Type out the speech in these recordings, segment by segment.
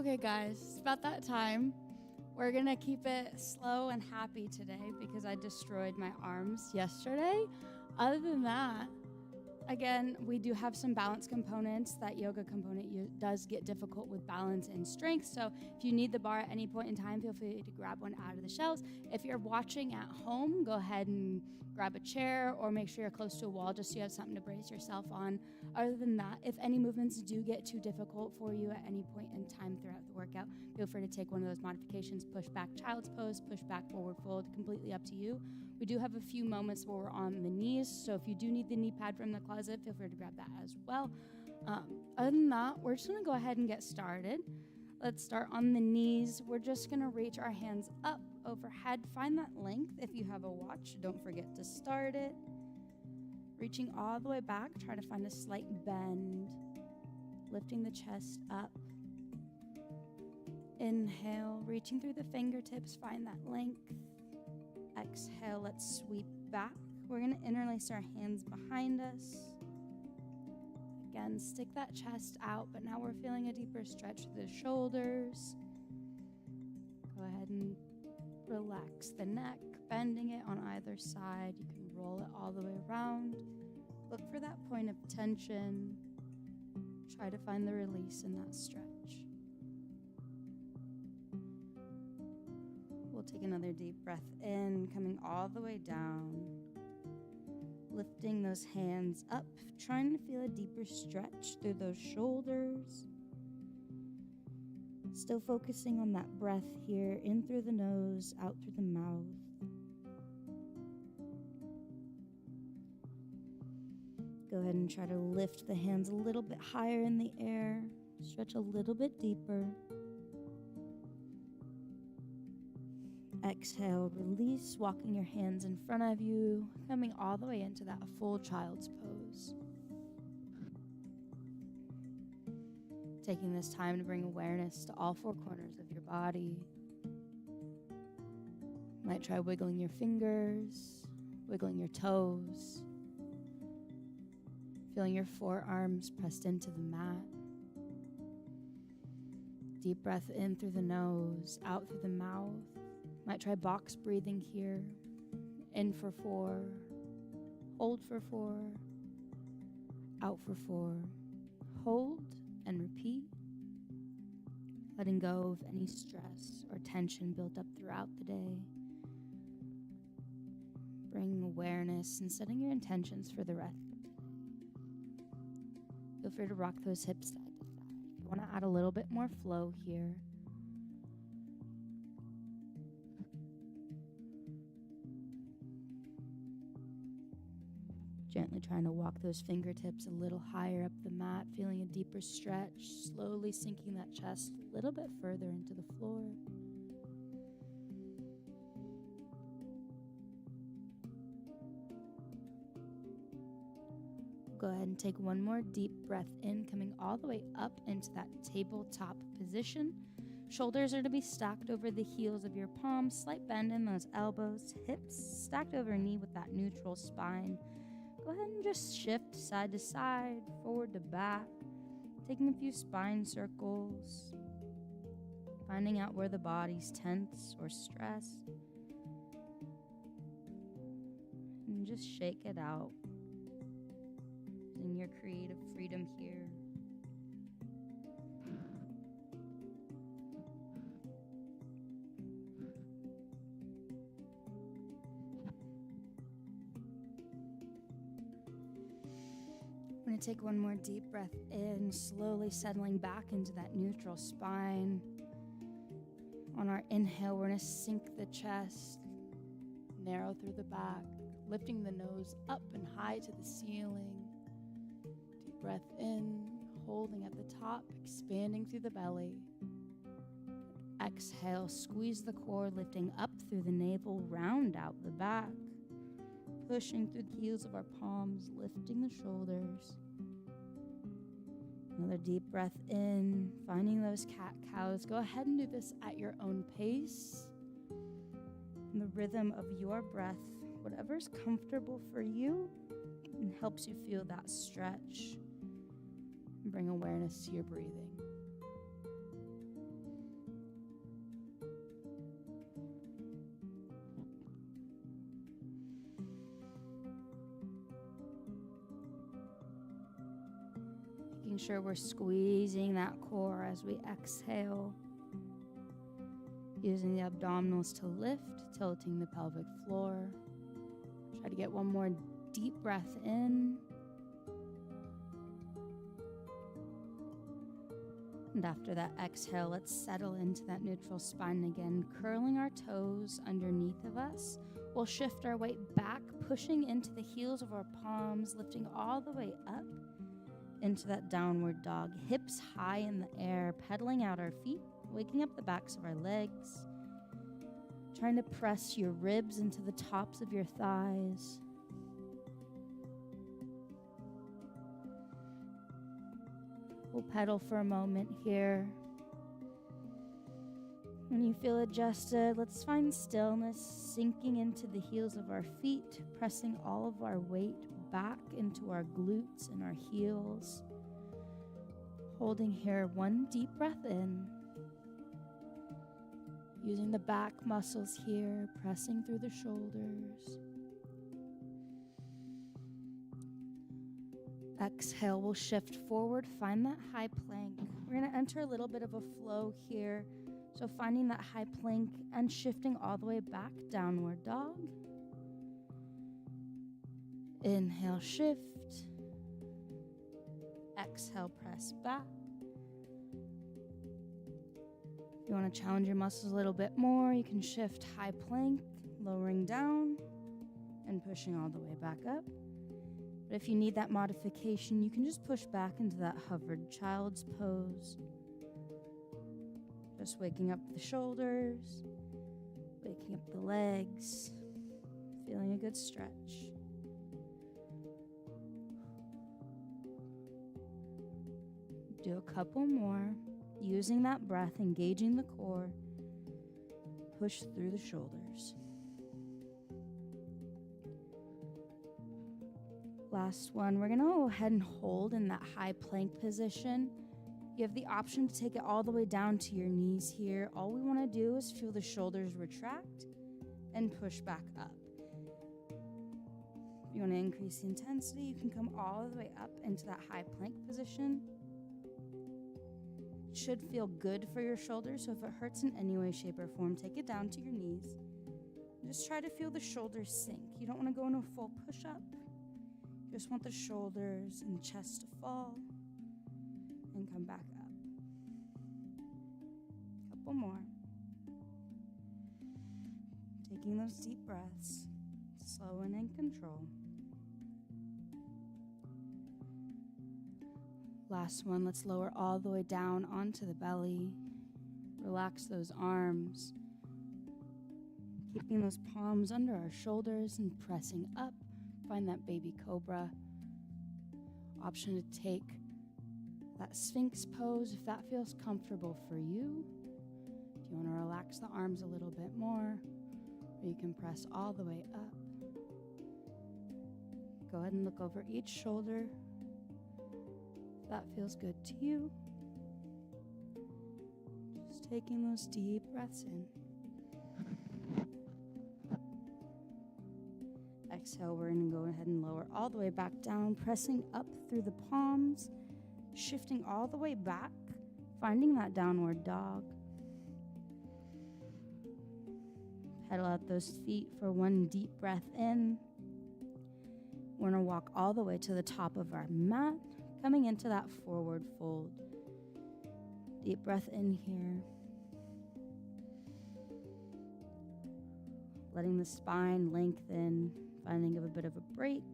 Okay, guys, it's about that time. We're going to keep it slow and happy today because I destroyed my arms yesterday. Other than that, again, we do have some balance components. That yoga component does get difficult with balance and strength. So if you need the bar at any point in time, feel free to grab one out of the shelves. If you're watching at home, go ahead and grab a chair or make sure you're close to a wall just so you have something to brace yourself on. Other than that, if any movements do get too difficult for you at any point in time throughout the workout, feel free to take one of those modifications, push back child's pose, push back forward fold, completely up to you. We do have a few moments where we're on the knees, so if you do need the knee pad from the closet, feel free to grab that as well. Other than that, we're just going to go ahead and get started. Let's start on the knees. We're just going to reach our hands up overhead. Find that length. If you have a watch, don't forget to start it. Reaching all the way back, try to find a slight bend. Lifting the chest up. Inhale, reaching through the fingertips, find that length. Exhale, let's sweep back. We're going to interlace our hands behind us. Again, stick that chest out, but now we're feeling a deeper stretch through the shoulders. Go ahead and relax the neck, bending it on either side. You can roll it all the way around. Look for that point of tension. Try to find the release in that stretch. We'll take another deep breath in, coming all the way down. Lifting those hands up, trying to feel a deeper stretch through those shoulders. Still focusing on that breath here, in through the nose, out through the mouth. Go ahead and try to lift the hands a little bit higher in the air. Stretch a little bit deeper. Exhale, release, walking your hands in front of you, coming all the way into that full child's pose. Taking this time to bring awareness to all four corners of your body. Might try wiggling your fingers, wiggling your toes, feeling your forearms pressed into the mat. Deep breath in through the nose, out through the mouth. Might try box breathing here. In for 4, hold for 4, out for 4. Hold and repeat. Letting go of any stress or tension built up throughout the day. Bringing awareness and setting your intentions for the rest of the day. Feel free to rock those hips side to side. If you want to add a little bit more flow here, gently trying to walk those fingertips a little higher up the mat, feeling a deeper stretch, slowly sinking that chest a little bit further into the floor. Go ahead and take one more deep breath in, coming all the way up into that tabletop position. Shoulders are to be stacked over the heels of your palms, slight bend in those elbows, hips stacked over knee with that neutral spine. Go ahead and just shift side to side, forward to back, taking a few spine circles, finding out where the body's tense or stressed, and just shake it out, using your creative freedom here. I'm going to take one more deep breath in, slowly settling back into that neutral spine. On our inhale, we're going to sink the chest, narrow through the back, lifting the nose up and high to the ceiling. Deep breath in, holding at the top, expanding through the belly. Exhale, squeeze the core, lifting up through the navel, round out the back. Pushing through the heels of our palms, lifting the shoulders. Another deep breath in, finding those cat-cows. Go ahead and do this at your own pace. In the rhythm of your breath, whatever's comfortable for you and helps you feel that stretch. And bring awareness to your breathing. making sure we're squeezing that core as we exhale. Using the abdominals to lift, tilting the pelvic floor. Try to get one more deep breath in. And after that exhale, let's settle into that neutral spine again, curling our toes underneath of us. We'll shift our weight back, pushing into the heels of our palms, lifting all the way up into that downward dog. Hips high in the air, pedaling out our feet, waking up the backs of our legs. Trying to press your ribs into the tops of your thighs. We'll pedal for a moment here. When you feel adjusted, let's find stillness, sinking into the heels of our feet, pressing all of our weight back into our glutes and our heels. Holding here, one deep breath in. Using the back muscles here, pressing through the shoulders. Exhale, we'll shift forward, find that high plank. We're going to enter a little bit of a flow here. So finding that high plank and shifting all the way back, downward dog. Inhale, shift. Exhale, press back. If you want to challenge your muscles a little bit more, you can shift high plank, lowering down and pushing all the way back up. But if you need that modification, you can just push back into that hovered child's pose. Just waking up the shoulders, waking up the legs, feeling a good stretch. Do a couple more. Using that breath, engaging the core, push through the shoulders. Last one, we're gonna go ahead and hold in that high plank position. You have the option to take it all the way down to your knees here. All we wanna do is feel the shoulders retract and push back up. If you wanna increase the intensity, you can come all the way up into that high plank position. Should feel good for your shoulders, so if it hurts in any way, shape, or form, take it down to your knees. Just try to feel the shoulders sink. You don't want to go into a full push-up. You just want the shoulders and chest to fall and come back up. Couple more. Taking those deep breaths, slow and in control. Last one, let's lower all the way down onto the belly. Relax those arms. Keeping those palms under our shoulders and pressing up. Find that baby cobra. Option to take that Sphinx pose if that feels comfortable for you. If you want to relax the arms a little bit more, or you can press all the way up. Go ahead and look over each shoulder. That feels good to you. Just taking those deep breaths in. Exhale, we're going to go ahead and lower all the way back down, pressing up through the palms, shifting all the way back, finding that downward dog. Pedal out those feet for one deep breath in. We're going to walk all the way to the top of our mat, coming into that forward fold. Deep breath in here. Letting the spine lengthen, finding a bit of a break.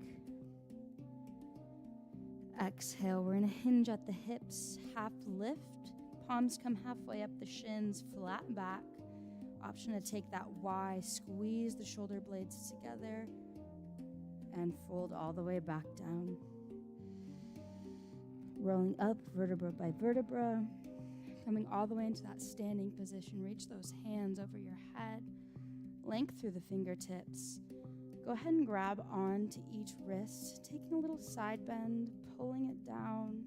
Exhale, we're gonna hinge at the hips, half lift. Palms come halfway up the shins, flat back. Option to take that Y, squeeze the shoulder blades together, and fold all the way back down. Rolling up vertebra by vertebra, coming all the way into that standing position. Reach those hands over your head, length through the fingertips. Go ahead and grab on to each wrist, taking a little side bend, pulling it down,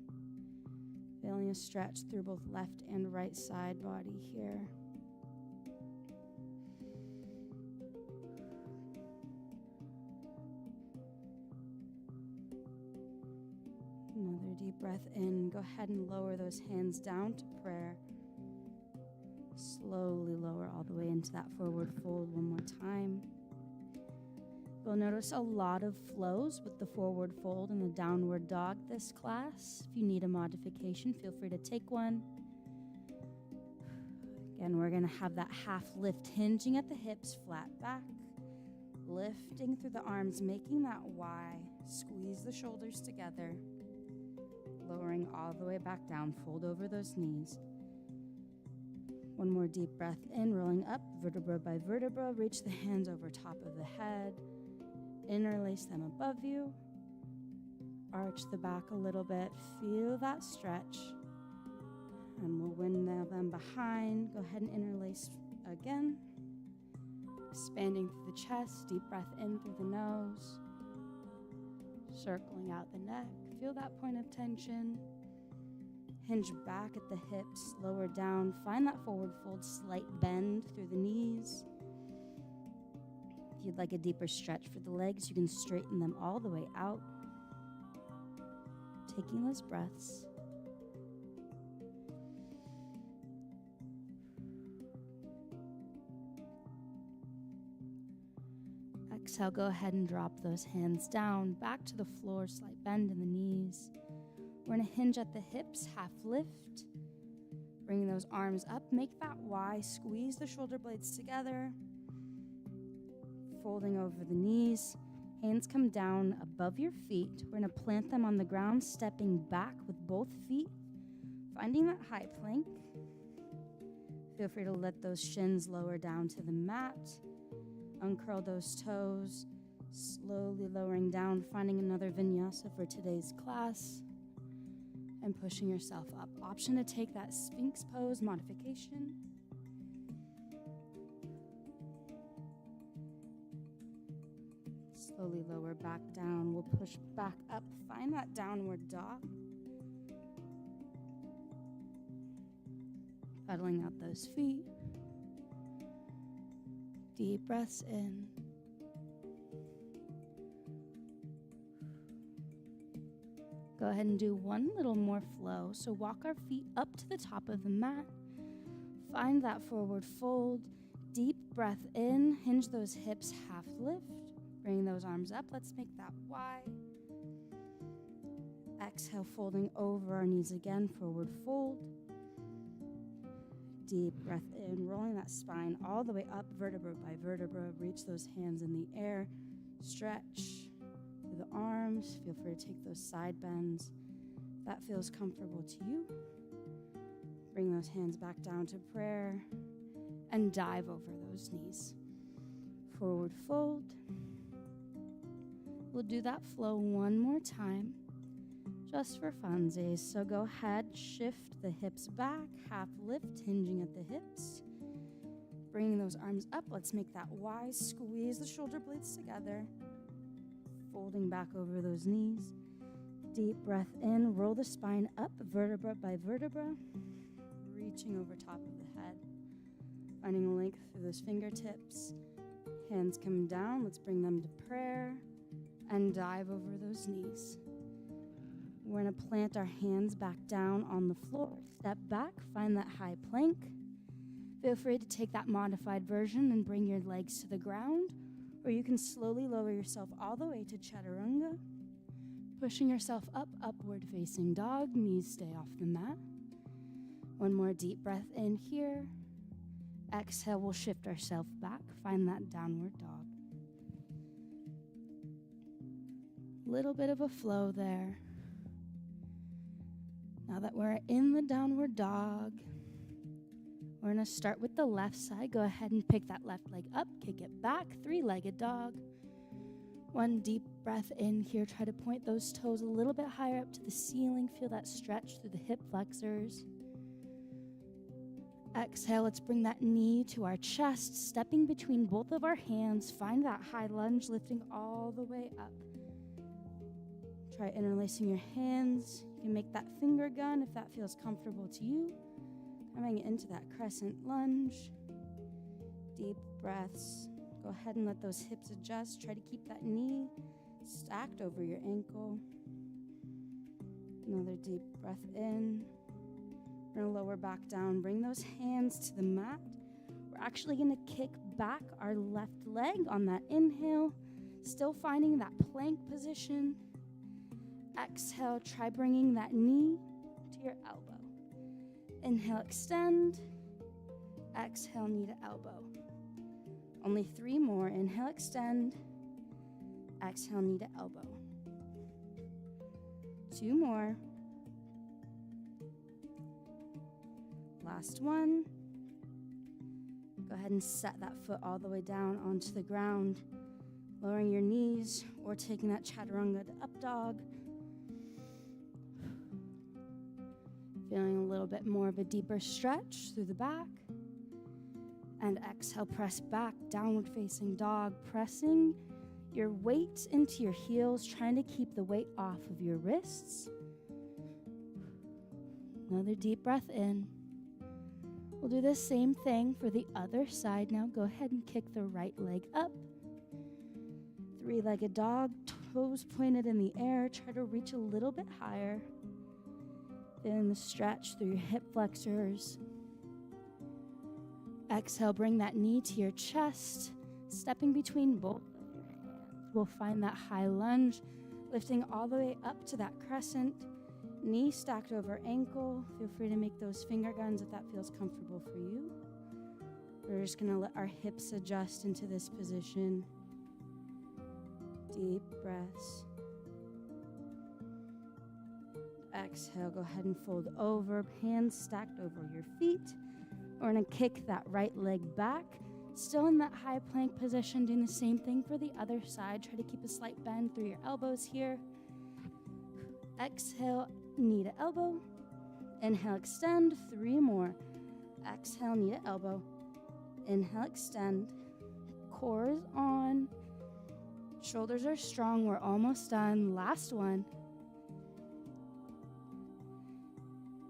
feeling a stretch through both left and right side body here. Another Another deep breath in. Go ahead and lower those hands down to prayer. Slowly lower all the way into that forward fold one more time. You'll notice a lot of flows with the forward fold and the downward dog this class. If you need a modification, feel free to take one. Again, we're going to have that half lift, hinging at the hips, flat back, lifting through the arms, making that Y. Squeeze the shoulders together, lowering all the way back down, fold over those knees. One more deep breath in, rolling up, vertebra by vertebra, reach the hands over top of the head, interlace them above you, arch the back a little bit, feel that stretch, and we'll windmill them behind. Go ahead and interlace again, expanding through the chest, deep breath in through the nose, circling out the neck, feel that point of tension. Hinge back at the hips, lower down, find that forward fold, slight bend through the knees. If you'd like a deeper stretch for the legs, you can straighten them all the way out. Taking those breaths. Exhale, go ahead and drop those hands down, back to the floor, slight bend in the knees. We're going to hinge at the hips, half lift. Bring those arms up, make that Y, squeeze the shoulder blades together. Folding over the knees, hands come down above your feet. We're going to plant them on the ground, stepping back with both feet, finding that high plank. Feel free to let those shins lower down to the mat. Uncurl those toes, slowly lowering down, finding another vinyasa for today's class, and pushing yourself up. Option to take that Sphinx pose modification. Slowly lower back down. We'll push back up. Find that downward dog. Pedaling out those feet. Deep breaths in. Go ahead and do one little more flow. So walk our feet up to the top of the mat. Find that forward fold. Deep breath in. Hinge those hips, half lift. Bring those arms up. Let's make that Y. Exhale, folding over our knees again, forward fold. Deep breath in, rolling that spine all the way up, vertebra by vertebra. Reach those hands in the air. Stretch through the arms. Feel free to take those side bends. If that feels comfortable to you, bring those hands back down to prayer and dive over those knees. Forward fold. We'll do that flow one more time, just for funsies. So go ahead, shift the hips back, half lift, hinging at the hips. Bringing those arms up, let's make that Y. Squeeze the shoulder blades together, folding back over those knees. Deep breath in, roll the spine up, vertebra by vertebra, reaching over top of the head. Finding length through those fingertips. Hands come down, let's bring them to prayer. And dive over those knees. We're going to plant our hands back down on the floor. Step back, find that high plank. Feel free to take that modified version and bring your legs to the ground, or you can slowly lower yourself all the way to chaturanga, pushing yourself up, upward facing dog. Knees stay off the mat. One more deep breath in here. Exhale, we'll shift ourselves back, find that downward dog. Little bit of a flow there. Now that we're in the downward dog, we're going to start with the left side. Go ahead and pick that left leg up, kick it back, three-legged dog. One deep breath in here. Try to point those toes a little bit higher up to the ceiling. Feel that stretch through the hip flexors. Exhale, let's bring that knee to our chest, stepping between both of our hands. Find that high lunge, lifting all the way up. Try interlacing your hands. You can make that finger gun if that feels comfortable to you. Coming into that crescent lunge. Deep breaths. Go ahead and let those hips adjust. Try to keep that knee stacked over your ankle. Another deep breath in. We're going to lower back down. Bring those hands to the mat. We're actually going to kick back our left leg on that inhale. Still finding that plank position. Exhale, try bringing that knee to your elbow. Inhale, extend. Exhale, knee to elbow. Only 3 more. Inhale, extend. Exhale, knee to elbow. 2 more. Last one. Go ahead and set that foot all the way down onto the ground, lowering your knees or taking that chaturanga to up dog. Feeling a little bit more of a deeper stretch through the back. And exhale, press back, downward facing dog, pressing your weight into your heels, trying to keep the weight off of your wrists. Another deep breath in. We'll do the same thing for the other side. Now go ahead and kick the right leg up. 3-legged dog, toes pointed in the air. Try to reach a little bit higher. Feeling the stretch through your hip flexors. Exhale, bring that knee to your chest, stepping between both of your hands. We'll find that high lunge, lifting all the way up to that crescent. Knee stacked over ankle. Feel free to make those finger guns if that feels comfortable for you. We're just going to let our hips adjust into this position. Deep breaths. Exhale, go ahead and fold over, hands stacked over your feet. We're going to kick that right leg back. Still in that high plank position, doing the same thing for the other side. Try to keep a slight bend through your elbows here. Exhale, knee to elbow. Inhale, extend. 3 more. Exhale, knee to elbow. Inhale, extend. Core is on. Shoulders are strong. We're almost done. Last one.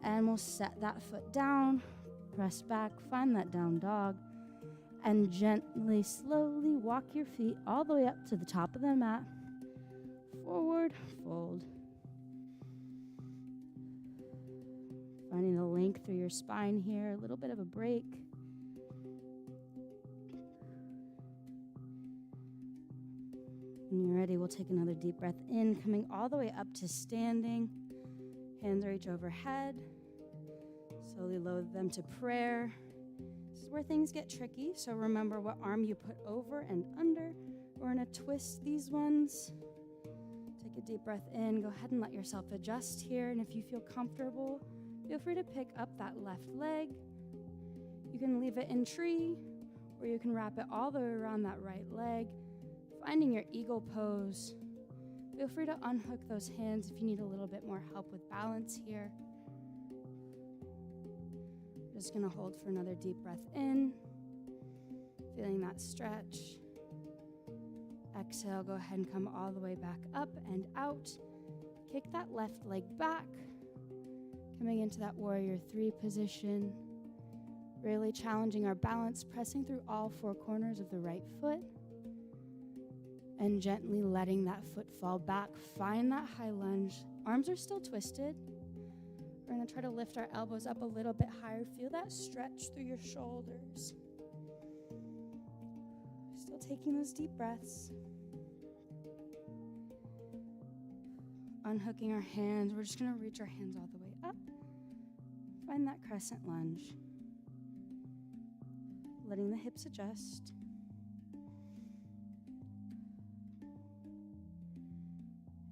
And we'll set that foot down. Press back. Find that down dog. And gently, slowly walk your feet all the way up to the top of the mat. Forward, fold. Finding the length through your spine here, a little bit of a break. When you're ready, we'll take another deep breath in, coming all the way up to standing. Hands reach overhead. Slowly lower them to prayer. This is where things get tricky, so remember what arm you put over and under. We're going to twist these ones. Take a deep breath in. Go ahead and let yourself adjust here, and if you feel comfortable, feel free to pick up that left leg. You can leave it in tree, or you can wrap it all the way around that right leg, finding your eagle pose. Feel free to unhook those hands if you need a little bit more help with balance here. Just going to hold for another deep breath in, feeling that stretch. Exhale, go ahead and come all the way back up and out. Kick that left leg back. Coming into that warrior 3 position, really challenging our balance, pressing through all 4 corners of the right foot, and gently letting that foot fall back. Find that high lunge. Arms are still twisted. We're going to try to lift our elbows up a little bit higher. Feel that stretch through your shoulders. Still taking those deep breaths. Unhooking our hands. We're just going to reach our hands all the way up. Find that crescent lunge. Letting the hips adjust.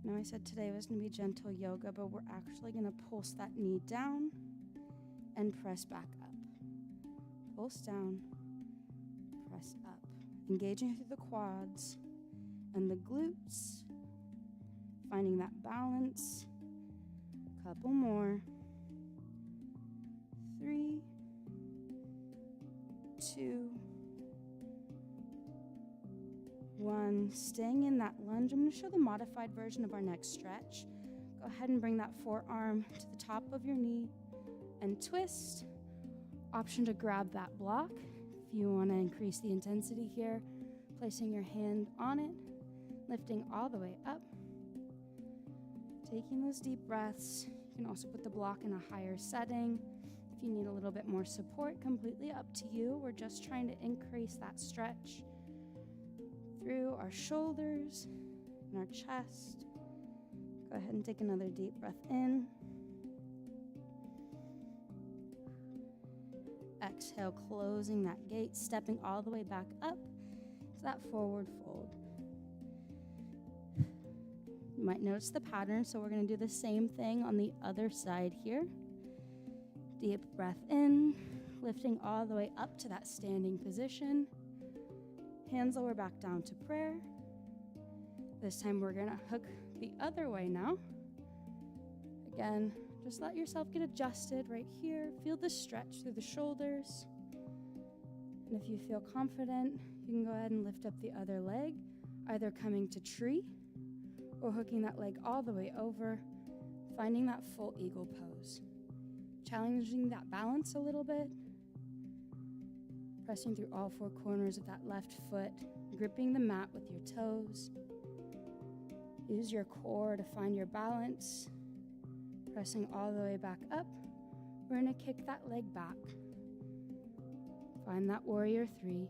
Now I said today was going to be gentle yoga, but we're actually going to pulse that knee down and press back up. Pulse down, press up. Engaging through the quads and the glutes. Finding that balance. Couple more. 3, 2, 1. Staying in that lunge. I'm going to show the modified version of our next stretch. Go ahead and bring that forearm to the top of your knee and twist. Option to grab that block if you want to increase the intensity here. Placing your hand on it, lifting all the way up. Taking those deep breaths. You can also put the block in a higher setting. If you need a little bit more support, completely up to you. We're just trying to increase that stretch through our shoulders and our chest. Go ahead and take another deep breath in. Exhale, closing that gate, stepping all the way back up to that forward fold. You might notice the pattern, so we're going to do the same thing on the other side here. Deep breath in, lifting all the way up to that standing position. Hands lower back down to prayer. This time we're going to hook the other way now. Again, just let yourself get adjusted right here. Feel the stretch through the shoulders. And if you feel confident, you can go ahead and lift up the other leg, either coming to tree or hooking that leg all the way over, finding that full eagle pose. Challenging that balance a little bit. Pressing through all four corners of that left foot, gripping the mat with your toes. Use your core to find your balance. Pressing all the way back up, we're going to kick that leg back. Find that warrior three.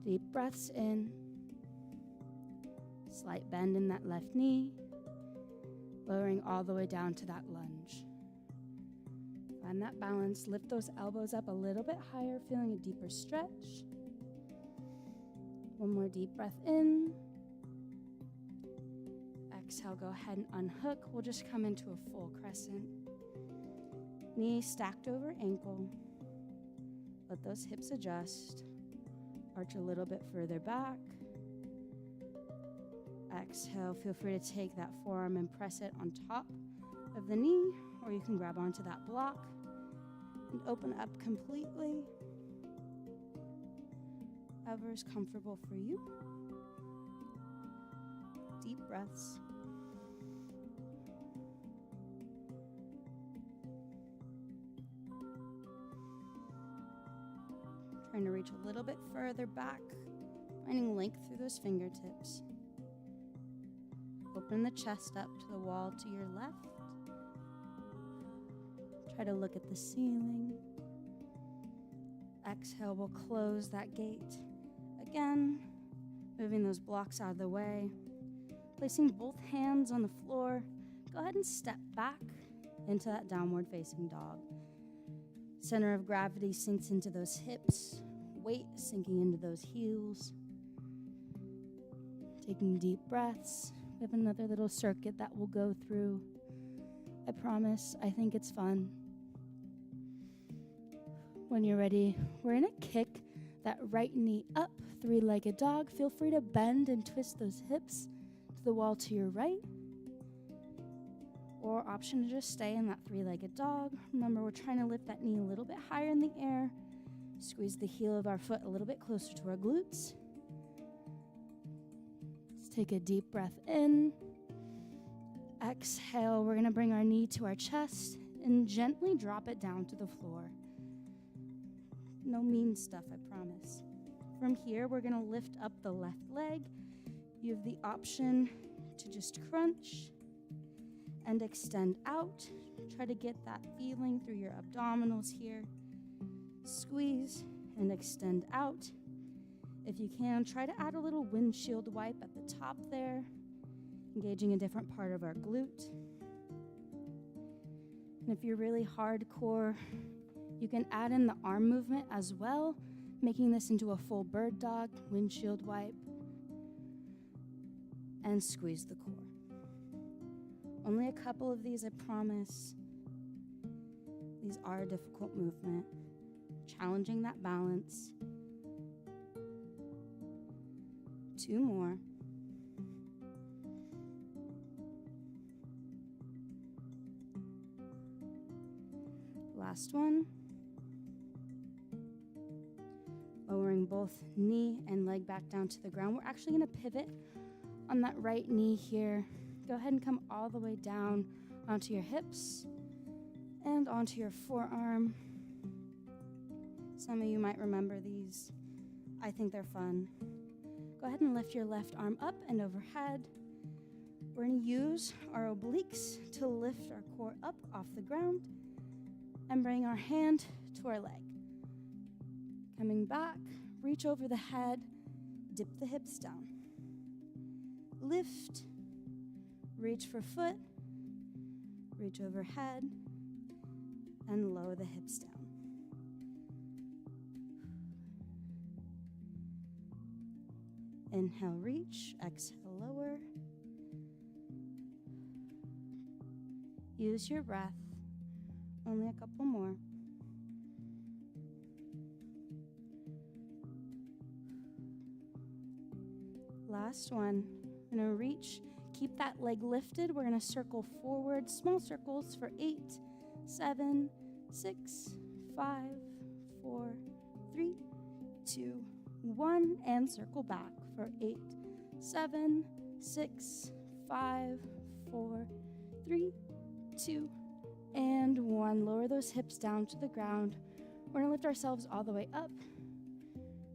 Deep breaths in. Slight bend in that left knee. Lowering all the way down to that lunge. Find that balance. Lift those elbows up a little bit higher, feeling a deeper stretch. One more deep breath in. Exhale, go ahead and unhook. We'll just come into a full crescent. Knees stacked over ankle. Let those hips adjust. Arch a little bit further back. Exhale, feel free to take that forearm and press it on top of the knee, or you can grab onto that block and open up completely. Whatever is comfortable for you. Deep breaths. Trying to reach a little bit further back, finding length through those fingertips. Open the chest up to the wall to your left. Try to look at the ceiling. Exhale, we'll close that gate. Again, moving those blocks out of the way. Placing both hands on the floor. Go ahead and step back into that downward facing dog. Center of gravity sinks into those hips. Weight sinking into those heels. Taking deep breaths. We have another little circuit that we'll go through. I promise, I think it's fun. When you're ready, we're gonna kick that right knee up, three-legged dog. Feel free to bend and twist those hips to the wall to your right. Or option to just stay in that three-legged dog. Remember, we're trying to lift that knee a little bit higher in the air. Squeeze the heel of our foot a little bit closer to our glutes. Let's take a deep breath in. Exhale, we're gonna bring our knee to our chest and gently drop it down to the floor. No mean stuff, I promise. From here, we're gonna lift up the left leg. You have the option to just crunch and extend out. Try to get that feeling through your abdominals here. Squeeze and extend out. If you can, try to add a little windshield wipe at the top there, engaging a different part of our glute. And if you're really hardcore, you can add in the arm movement as well, making this into a full bird dog, windshield wipe, and squeeze the core. Only a couple of these, I promise. These are a difficult movement, challenging that balance. 2 more. Last one. Lowering both knee and leg back down to the ground. We're actually going to pivot on that right knee here. Go ahead and come all the way down onto your hips and onto your forearm. Some of you might remember these. I think they're fun. Go ahead and lift your left arm up and overhead. We're going to use our obliques to lift our core up off the ground and bring our hand to our leg. Coming back, reach over the head, dip the hips down. Lift, reach for foot, reach overhead, and lower the hips down. Inhale, reach, exhale, lower. Use your breath. Only a couple more. Last one. We're going to reach. Keep that leg lifted. We're going to circle forward, small circles for 8, 7, 6, 5, 4, 3, 2, 1, and circle back for 8, 7, 6, 5, 4, 3, 2, and 1. Lower those hips down to the ground. We're going to lift ourselves all the way up.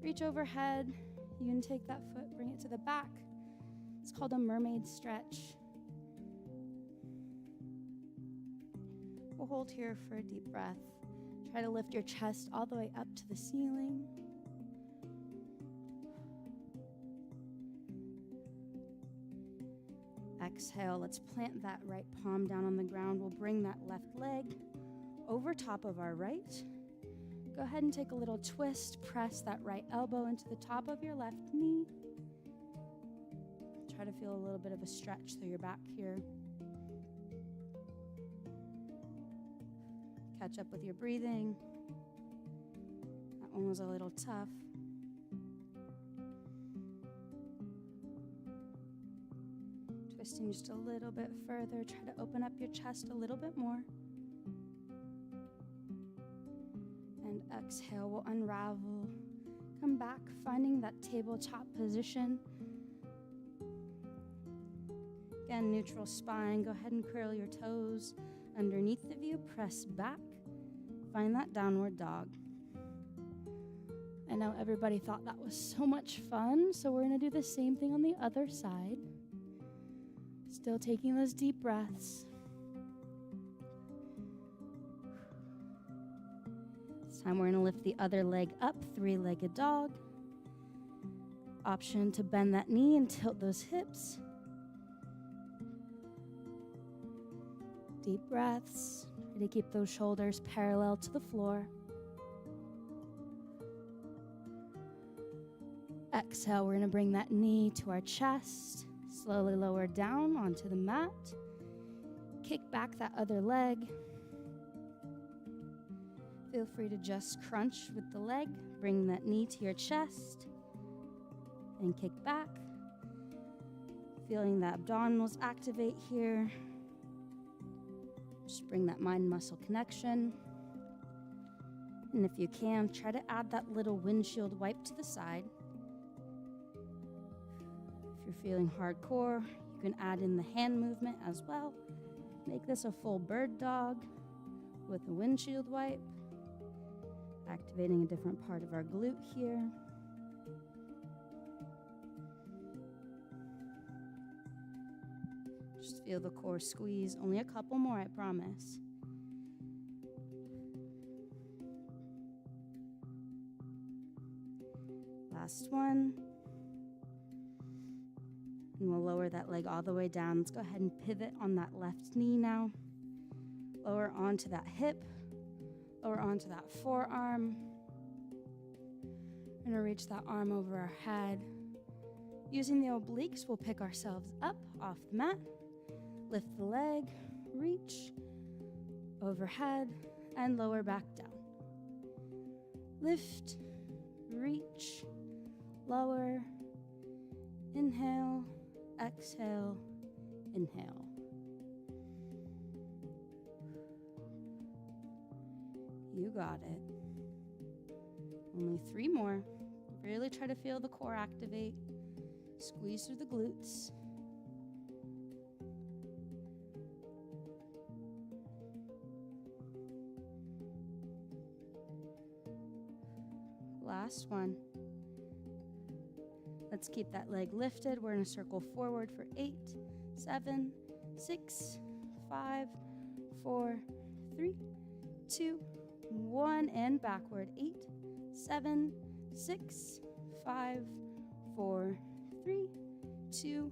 Reach overhead. You can take that foot, bring it to the back. It's called a mermaid stretch. We'll hold here for a deep breath. Try to lift your chest all the way up to the ceiling. Exhale, let's plant that right palm down on the ground. We'll bring that left leg over top of our right. Go ahead and take a little twist. Press that right elbow into the top of your left knee. Try to feel a little bit of a stretch through your back here. Catch up with your breathing. That one was a little tough. Twisting just a little bit further. Try to open up your chest a little bit more. And exhale, we'll unravel. Come back, finding that tabletop position. Again, neutral spine. Go ahead and curl your toes underneath of you. Press back. Find that downward dog. I know everybody thought that was so much fun, so we're going to do the same thing on the other side. Still taking those deep breaths. This time we're going to lift the other leg up, three-legged dog. Option to bend that knee and tilt those hips. Deep breaths. Try to keep those shoulders parallel to the floor. Exhale, we're going to bring that knee to our chest. Slowly lower down onto the mat. Kick back that other leg. Feel free to just crunch with the leg. Bring that knee to your chest. And kick back. Feeling the abdominals activate here. Just bring that mind-muscle connection. And if you can, try to add that little windshield wipe to the side. If you're feeling hardcore, you can add in the hand movement as well. Make this a full bird dog with a windshield wipe. Activating a different part of our glute here. Just feel the core squeeze. Only a couple more, I promise. Last one. And we'll lower that leg all the way down. Let's go ahead and pivot on that left knee now. Lower onto that hip. Lower onto that forearm. We're going to reach that arm over our head. Using the obliques, we'll pick ourselves up off the mat. Lift the leg, reach, overhead, and lower back down. Lift, reach, lower, inhale, exhale, inhale. You got it. Only 3 more. Really try to feel the core activate. Squeeze through the glutes. Last one. Let's keep that leg lifted. We're going to circle forward for 8, 7, 6, 5, 4, 3, 2, 1, and backward. 8, 7, 6, 5, 4, 3, 2,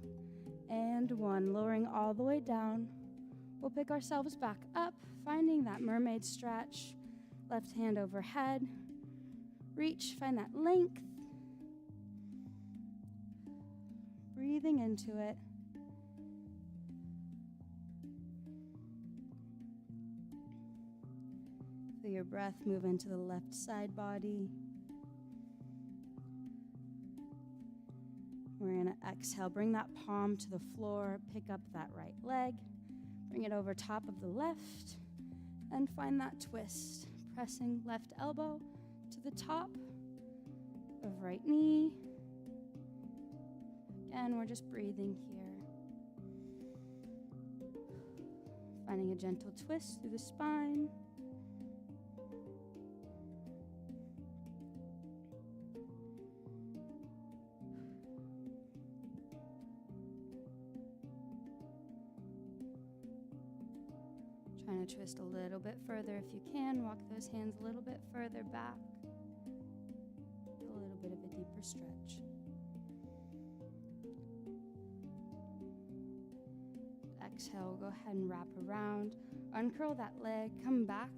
and 1. Lowering all the way down. We'll pick ourselves back up, finding that mermaid stretch. Left hand overhead. Reach, find that length. Breathing into it. Feel your breath move into the left side body. We're going to exhale. Bring that palm to the floor. Pick up that right leg. Bring it over top of the left. And find that twist. Pressing left elbow to the top of right knee. Again, we're just breathing here. Finding a gentle twist through the spine. Trying to twist a little bit further if you can. Walk those hands a little bit further back. A little bit of a deeper stretch. Exhale, go ahead and wrap around. Uncurl that leg, come back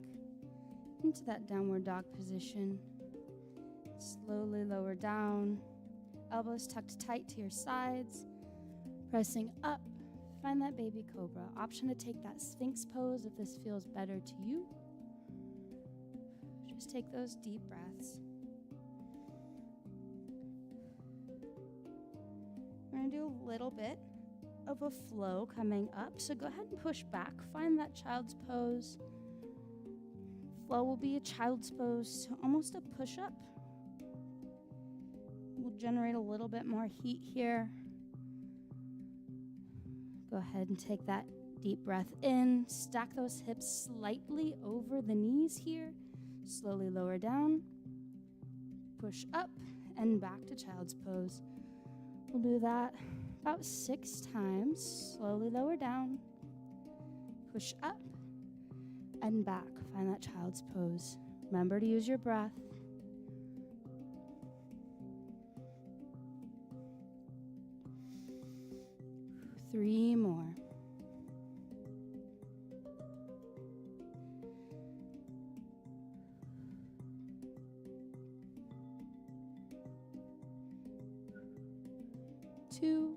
into that downward dog position. Slowly lower down. Elbows tucked tight to your sides. Pressing up. Find that baby cobra. Option to take that sphinx pose if this feels better to you. Just take those deep breaths. We're going to do a little bit of a flow coming up. So go ahead and push back. Find that child's pose. Flow will be a child's pose, so almost a push-up. We'll generate a little bit more heat here. Go ahead and take that deep breath in. Stack those hips slightly over the knees here. Slowly lower down. Push up and back to child's pose. We'll do that about 6 times. Slowly lower down. Push up and back. Find that child's pose. Remember to use your breath. Three more. Two.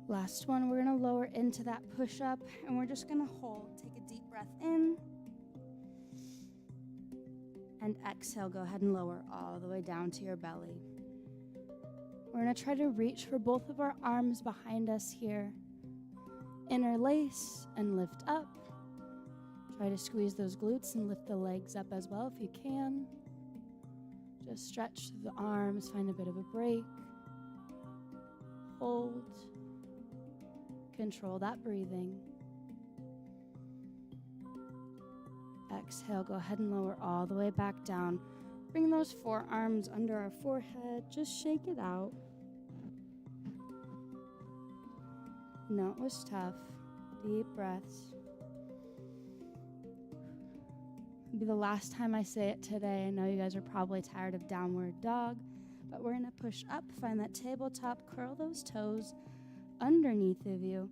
Last one, we're going to lower into that push-up, and we're just going to hold. Take a deep breath in. And exhale, go ahead and lower all the way down to your belly. We're going to try to reach for both of our arms behind us here. Interlace and lift up. Try to squeeze those glutes and lift the legs up as well if you can. Just stretch the arms, find a bit of a break. Hold. Control that breathing. Exhale, go ahead and lower all the way back down. Bring those forearms under our forehead. Just shake it out. No, it was tough. Deep breaths. It'll be the last time I say it today. I know you guys are probably tired of downward dog, but we're going to push up, find that tabletop, curl those toes underneath of you.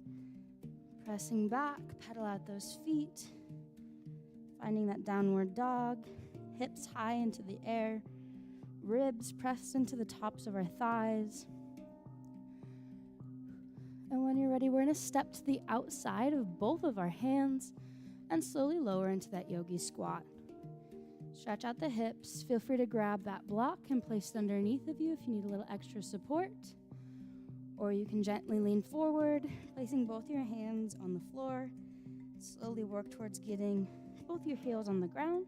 Pressing back, pedal out those feet. Finding that downward dog. Hips high into the air, ribs pressed into the tops of our thighs. And when you're ready, we're going to step to the outside of both of our hands and slowly lower into that yogi squat. Stretch out the hips. Feel free to grab that block and place it underneath of you if you need a little extra support. Or you can gently lean forward, placing both your hands on the floor. Slowly work towards getting both your heels on the ground.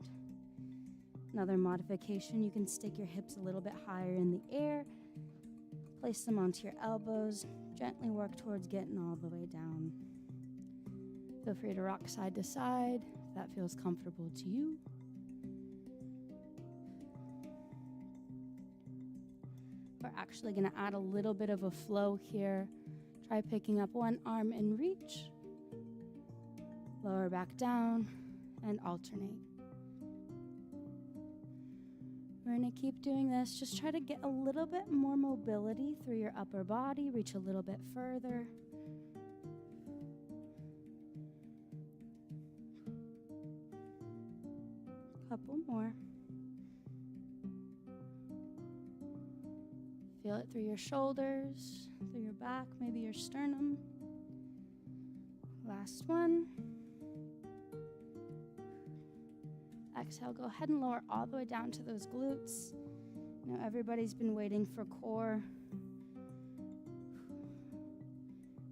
Another modification, you can stick your hips a little bit higher in the air, place them onto your elbows, gently work towards getting all the way down. Feel free to rock side to side if that feels comfortable to you. We're actually going to add a little bit of a flow here. Try picking up one arm and reach. Lower back down and alternate. We're going to keep doing this. Just try to get a little bit more mobility through your upper body. Reach a little bit further. Couple more. Feel it through your shoulders, through your back, maybe your sternum. Last one. Exhale, go ahead and lower all the way down to those glutes. You know, everybody's been waiting for core.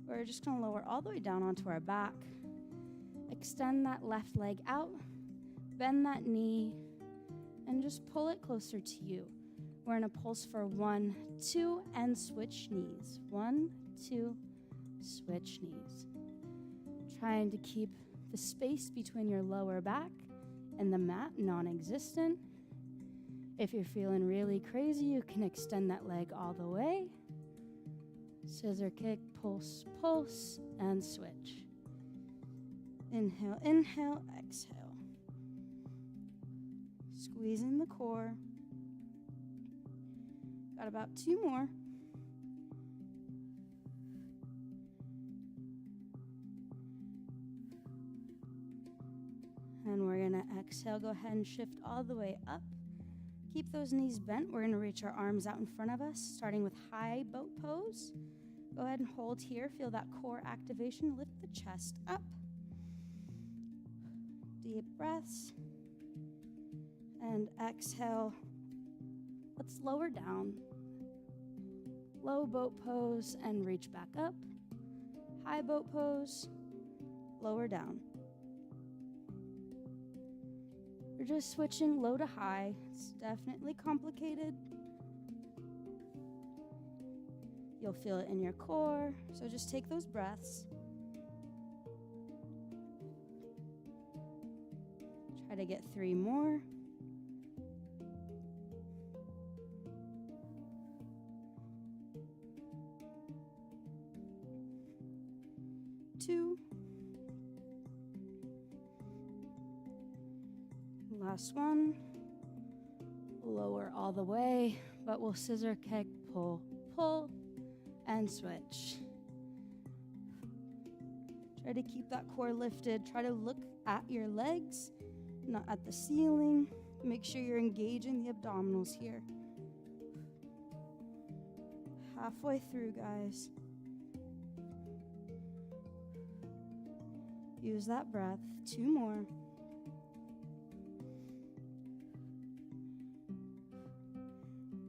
We're just going to lower all the way down onto our back. Extend that left leg out, bend that knee, and just pull it closer to you. We're in a pulse for 1, 2, and switch knees. 1, 2, switch knees. Trying to keep the space between your lower back and the mat non-existent. If you're feeling really crazy, you can extend that leg all the way. Scissor kick, pulse, pulse, and switch. Inhale, inhale, exhale. Squeezing the core. Got about 2 more. And we're going to exhale. Go ahead and shift all the way up. Keep those knees bent. We're going to reach our arms out in front of us, starting with high boat pose. Go ahead and hold here. Feel that core activation. Lift the chest up. Deep breaths. And exhale. Let's lower down. Low boat pose and reach back up. High boat pose. Lower down. We're just switching low to high. It's definitely complicated. You'll feel it in your core, so just take those breaths. Try to get 3 more. Two. Last one. Lower all the way, but we'll scissor kick, pull, pull, and switch. Try to keep that core lifted. Try to look at your legs, not at the ceiling. Make sure you're engaging the abdominals here. Halfway through, guys. Use that breath. 2 more.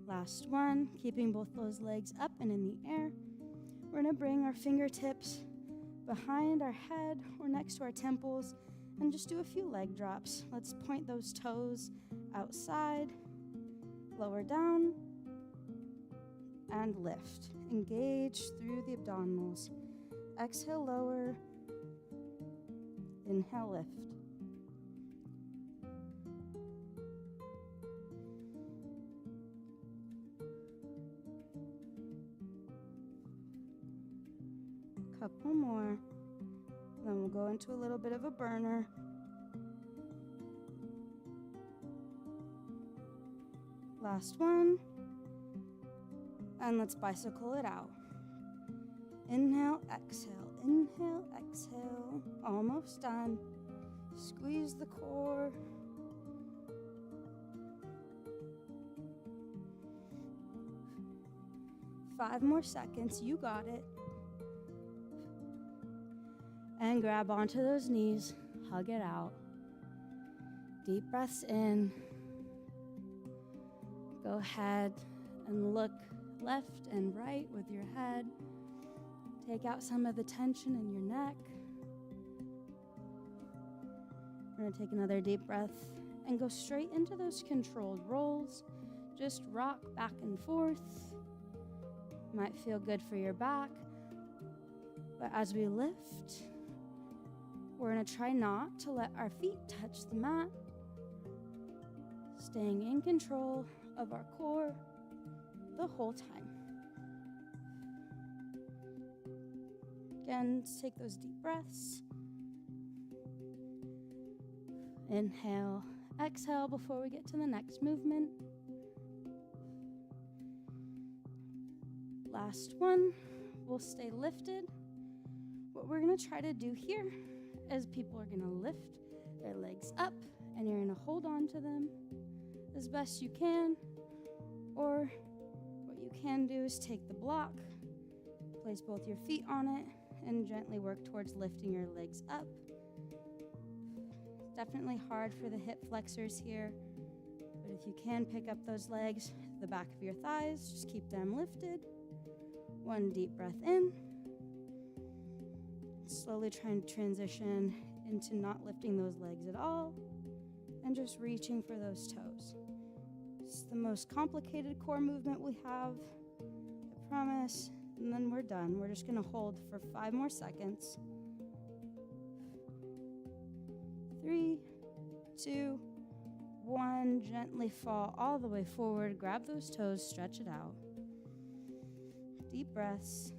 Last one, keeping both those legs up and in the air. We're going to bring our fingertips behind our head or next to our temples and just do a few leg drops. Let's point those toes outside, lower down, and lift. Engage through the abdominals. Exhale, lower. Inhale, lift. Couple more. Then we'll go into a little bit of a burner. Last one. And let's bicycle it out. Inhale, exhale, inhale, exhale. Almost done. Squeeze the core. Five more seconds. You got it. And grab onto those knees, hug it out. Deep breaths in. Go ahead and look left and right with your head. Take out some of the tension in your neck. We're gonna take another deep breath and go straight into those controlled rolls. Just rock back and forth. Might feel good for your back. But as we lift, we're going to try not to let our feet touch the mat. Staying in control of our core, the whole time. Again, take those deep breaths. Inhale, exhale before we get to the next movement. Last one, we'll stay lifted. What we're gonna try to do here is people are gonna lift their legs up and you're gonna hold on to them as best you can. Or what you can do is take the block, place both your feet on it, and gently work towards lifting your legs up. Definitely hard for the hip flexors here, but if you can pick up those legs, the back of your thighs, just keep them lifted. One deep breath in. Slowly trying to transition into not lifting those legs at all and just reaching for those toes. It's the most complicated core movement we have, I promise, and then we're done. We're just gonna hold for 5 more seconds. 3, 2, 1, gently fall all the way forward, grab those toes, stretch it out. Deep breaths.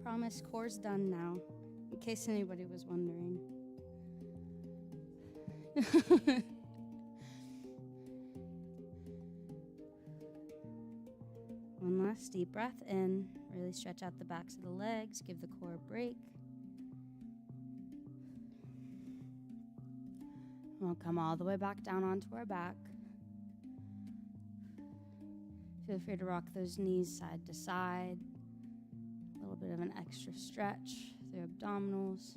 Promise, core's done now, in case anybody was wondering. One last deep breath in. Really stretch out the backs of the legs, give the core a break. We'll come all the way back down onto our back. Feel free to rock those knees side to side. A little bit of an extra stretch through abdominals.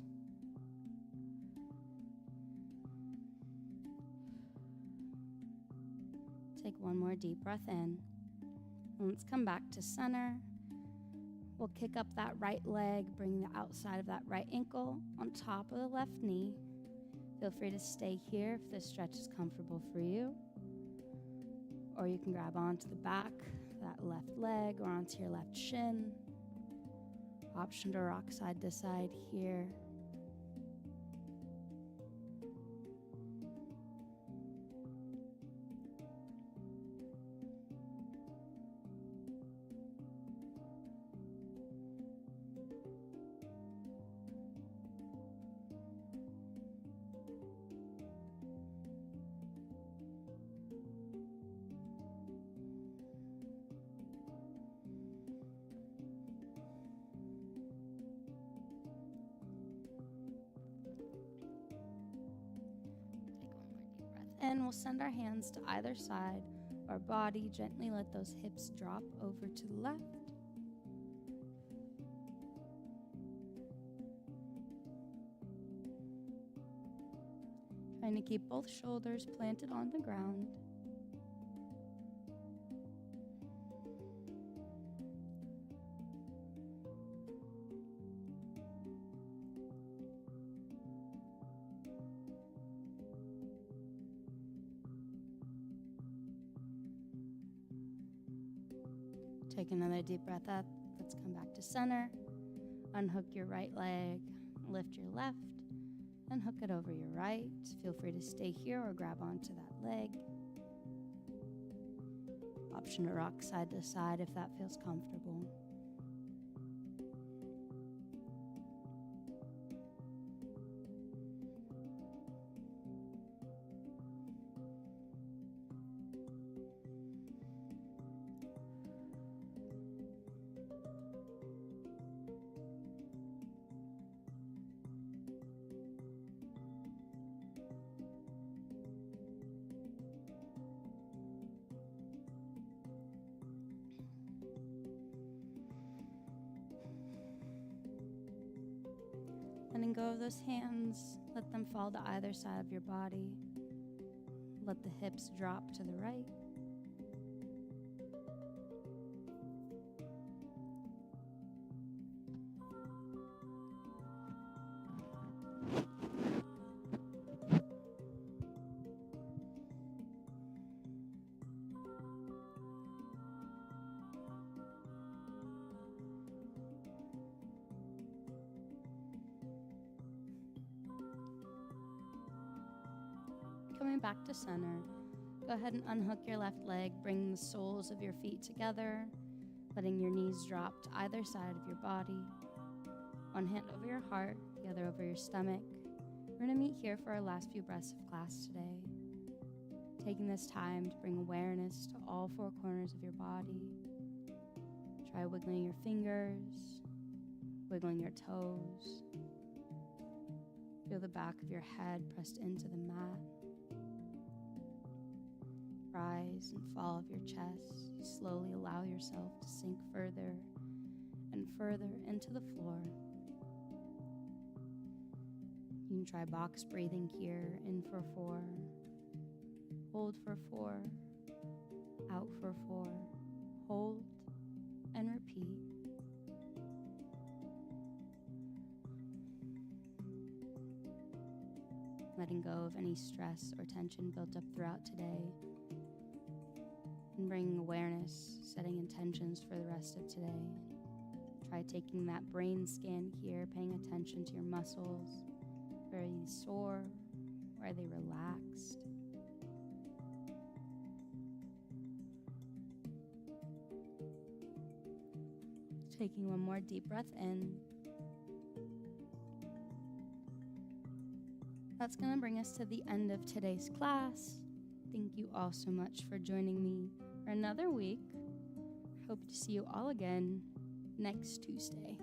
Take one more deep breath in. And let's come back to center. We'll kick up that right leg, bring the outside of that right ankle on top of the left knee. Feel free to stay here if this stretch is comfortable for you. Or you can grab onto the back, that left leg, or onto your left shin. Option to rock side to side here. And we'll send our hands to either side of our body. Gently let those hips drop over to the left. Trying to keep both shoulders planted on the ground. Take another deep breath up. Let's come back to center. Unhook your right leg, lift your left, and hook it over your right. Feel free to stay here or grab onto that leg. Option to rock side to side if that feels comfortable. Letting go of those hands, let them fall to either side of your body. Let the hips drop to the right. Coming back to center, Go ahead and unhook your left leg. Bring the soles of your feet together, letting your knees drop to either side of your body. One hand over your heart, the other over your stomach. We're going to meet here for our last few breaths of class today. Taking this time to bring awareness to all four corners of your body. Try wiggling your fingers, wiggling your toes. Feel the back of your head pressed into the mat. Rise and fall of your chest. You slowly allow yourself to sink further and further into the floor. You can try box breathing here. In for 4, hold for 4, out for 4, hold and repeat. Letting go of any stress or tension built up throughout today, and bringing awareness, setting intentions for the rest of today. Try taking that brain scan here, paying attention to your muscles. Where are you sore? Where are they relaxed? Taking one more deep breath in. That's going to bring us to the end of today's class. Thank you all so much for joining me for another week. Hope to see you all again next Tuesday.